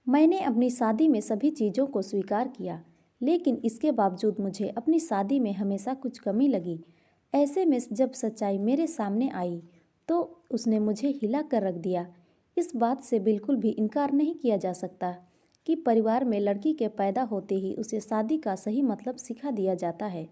मैंने अपनी शादी में सभी चीज़ों को स्वीकार किया, लेकिन इसके बावजूद मुझे अपनी शादी में हमेशा कुछ कमी लगी। ऐसे में जब सच्चाई मेरे सामने आई, तो उसने मुझे हिला कर रख दिया। इस बात से बिल्कुल भी इनकार नहीं किया जा सकता कि परिवार में लड़की के पैदा होते ही उसे शादी का सही मतलब सिखा दिया जाता है।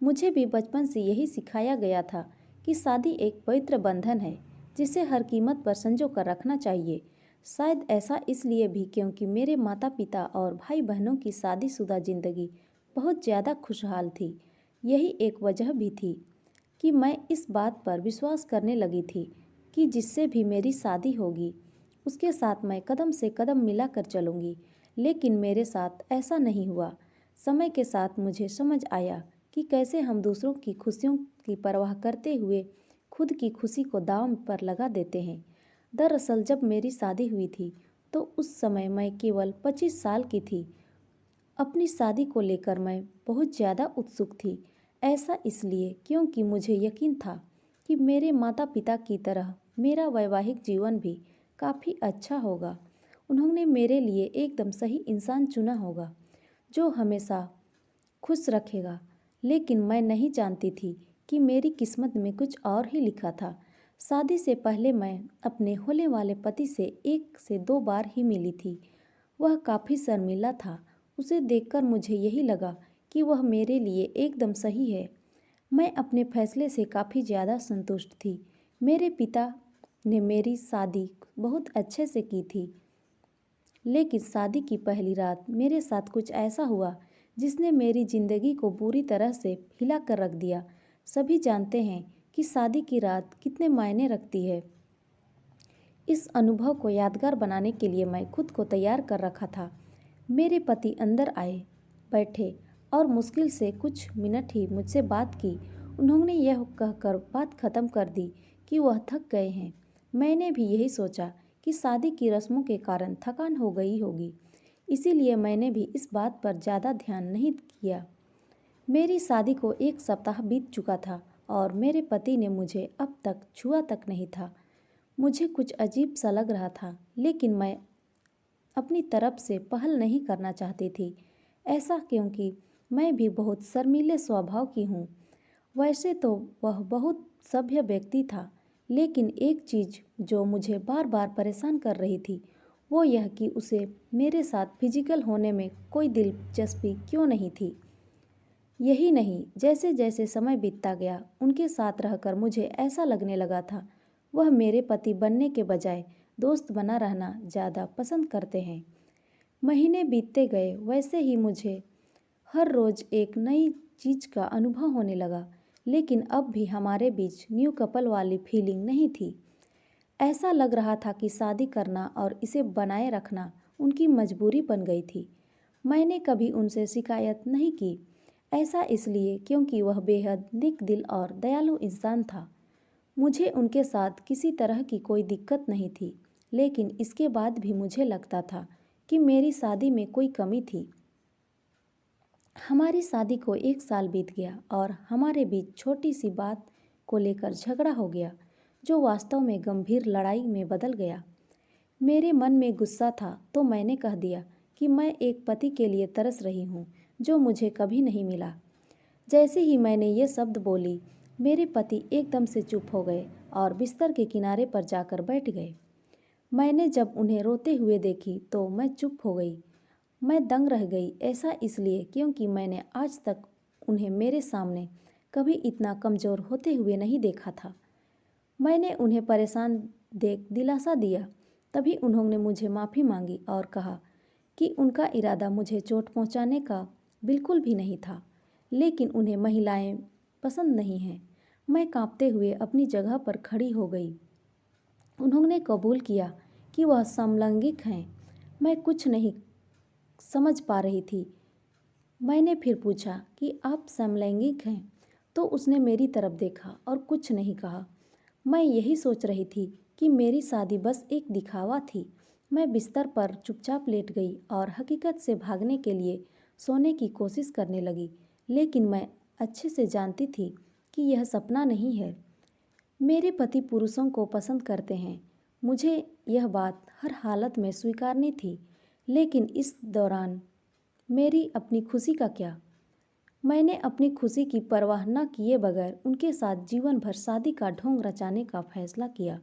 मुझे भी बचपन से यही सिखाया गया था कि शादी एक पवित्र बंधन है, जिसे हर कीमत पर संजो कर रखना चाहिए। शायद ऐसा इसलिए भी क्योंकि मेरे माता पिता और भाई बहनों की शादीशुदा जिंदगी बहुत ज़्यादा खुशहाल थी। यही एक वजह भी थी कि मैं इस बात पर विश्वास करने लगी थी कि जिससे भी मेरी शादी होगी, उसके साथ मैं कदम से कदम मिलाकर चलूंगी। लेकिन मेरे साथ ऐसा नहीं हुआ। समय के साथ मुझे समझ आया कि कैसे हम दूसरों की खुशियों की परवाह करते हुए खुद की खुशी को दांव पर लगा देते हैं। दरअसल जब मेरी शादी हुई थी, तो उस समय मैं केवल 25 साल की थी। अपनी शादी को लेकर मैं बहुत ज़्यादा उत्सुक थी। ऐसा इसलिए क्योंकि मुझे यकीन था कि मेरे माता पिता की तरह मेरा वैवाहिक जीवन भी काफ़ी अच्छा होगा। उन्होंने मेरे लिए एकदम सही इंसान चुना होगा, जो हमेशा खुश रखेगा। लेकिन मैं नहीं जानती थी कि मेरी किस्मत में कुछ और ही लिखा था। शादी से पहले मैं अपने होने वाले पति से 1 से 2 बार ही मिली थी। वह काफ़ी शर्मीला था। उसे देखकर मुझे यही लगा कि वह मेरे लिए एकदम सही है। मैं अपने फैसले से काफ़ी ज़्यादा संतुष्ट थी। मेरे पिता ने मेरी शादी बहुत अच्छे से की थी, लेकिन शादी की पहली रात मेरे साथ कुछ ऐसा हुआ जिसने मेरी ज़िंदगी को बुरी तरह से हिला कर रख दिया। सभी जानते हैं कि शादी की रात कितने मायने रखती है। इस अनुभव को यादगार बनाने के लिए मैं खुद को तैयार कर रखा था। मेरे पति अंदर आए, बैठे और मुश्किल से कुछ मिनट ही मुझसे बात की। उन्होंने यह कहकर बात खत्म कर दी कि वह थक गए हैं। मैंने भी यही सोचा कि शादी की रस्मों के कारण थकान हो गई होगी, इसीलिए मैंने भी इस बात पर ज़्यादा ध्यान नहीं किया। मेरी शादी को 1 सप्ताह बीत चुका था और मेरे पति ने मुझे अब तक छुआ तक नहीं था। मुझे कुछ अजीब सा लग रहा था, लेकिन मैं अपनी तरफ से पहल नहीं करना चाहती थी। ऐसा क्योंकि मैं भी बहुत शर्मीले स्वभाव की हूँ। वैसे तो वह बहुत सभ्य व्यक्ति था, लेकिन एक चीज़ जो मुझे बार बार परेशान कर रही थी, वो यह कि उसे मेरे साथ फिजिकल होने में कोई दिलचस्पी क्यों नहीं थी। यही नहीं, जैसे जैसे समय बीतता गया, उनके साथ रहकर मुझे ऐसा लगने लगा था वह मेरे पति बनने के बजाय दोस्त बना रहना ज़्यादा पसंद करते हैं। महीने बीतते गए, वैसे ही मुझे हर रोज़ एक नई चीज़ का अनुभव होने लगा, लेकिन अब भी हमारे बीच न्यू कपल वाली फीलिंग नहीं थी। ऐसा लग रहा था कि शादी करना और इसे बनाए रखना उनकी मजबूरी बन गई थी। मैंने कभी उनसे शिकायत नहीं की। ऐसा इसलिए क्योंकि वह बेहद नेक दिल और दयालु इंसान था। मुझे उनके साथ किसी तरह की कोई दिक्कत नहीं थी, लेकिन इसके बाद भी मुझे लगता था कि मेरी शादी में कोई कमी थी। हमारी शादी को 1 साल बीत गया और हमारे बीच छोटी सी बात को लेकर झगड़ा हो गया, जो वास्तव में गंभीर लड़ाई में बदल गया। मेरे मन में गुस्सा था, तो मैंने कह दिया कि मैं एक पति के लिए तरस रही हूँ, जो मुझे कभी नहीं मिला। जैसे ही मैंने ये शब्द बोली, मेरे पति एकदम से चुप हो गए और बिस्तर के किनारे पर जाकर बैठ गए। मैंने जब उन्हें रोते हुए देखी तो मैं चुप हो गई। मैं दंग रह गई, ऐसा इसलिए क्योंकि मैंने आज तक उन्हें मेरे सामने कभी इतना कमज़ोर होते हुए नहीं देखा था। मैंने उन्हें परेशान देख दिलासा दिया। तभी उन्होंने मुझे माफ़ी मांगी और कहा कि उनका इरादा मुझे चोट पहुंचाने का बिल्कुल भी नहीं था, लेकिन उन्हें महिलाएं पसंद नहीं हैं। मैं कांपते हुए अपनी जगह पर खड़ी हो गई। उन्होंने कबूल किया कि वह समलैंगिक हैं। मैं कुछ नहीं समझ पा रही थी। मैंने फिर पूछा कि आप समलैंगिक हैं? तो उसने मेरी तरफ देखा और कुछ नहीं कहा। मैं यही सोच रही थी कि मेरी शादी बस एक दिखावा थी। मैं बिस्तर पर चुपचाप लेट गई और हकीकत से भागने के लिए सोने की कोशिश करने लगी, लेकिन मैं अच्छे से जानती थी कि यह सपना नहीं है। मेरे पति पुरुषों को पसंद करते हैं। मुझे यह बात हर हालत में स्वीकारनी थी, लेकिन इस दौरान मेरी अपनी खुशी का क्या? मैंने अपनी खुशी की परवाह न किए बगैर उनके साथ जीवन भर शादी का ढोंग रचाने का फैसला किया।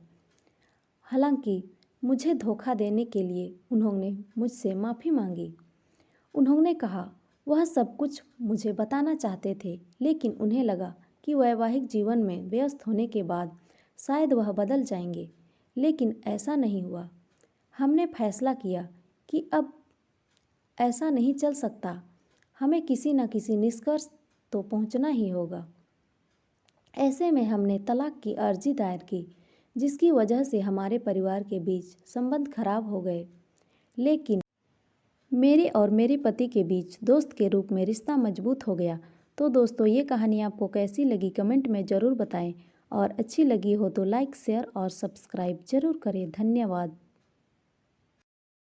हालांकि मुझे धोखा देने के लिए उन्होंने मुझसे माफ़ी मांगी। उन्होंने कहा वह सब कुछ मुझे बताना चाहते थे, लेकिन उन्हें लगा कि वैवाहिक जीवन में व्यस्त होने के बाद शायद वह बदल जाएंगे, लेकिन ऐसा नहीं हुआ। हमने फैसला किया कि अब ऐसा नहीं चल सकता, हमें किसी न किसी निष्कर्ष तो पहुंचना ही होगा। ऐसे में हमने तलाक की अर्जी दायर की, जिसकी वजह से हमारे परिवार के बीच संबंध खराब हो गए। लेकिन मेरे और मेरे पति के बीच दोस्त के रूप में रिश्ता मजबूत हो गया। तो दोस्तों, ये कहानी आपको कैसी लगी कमेंट में ज़रूर बताएं, और अच्छी लगी हो तो लाइक, शेयर और सब्सक्राइब ज़रूर करें। धन्यवाद।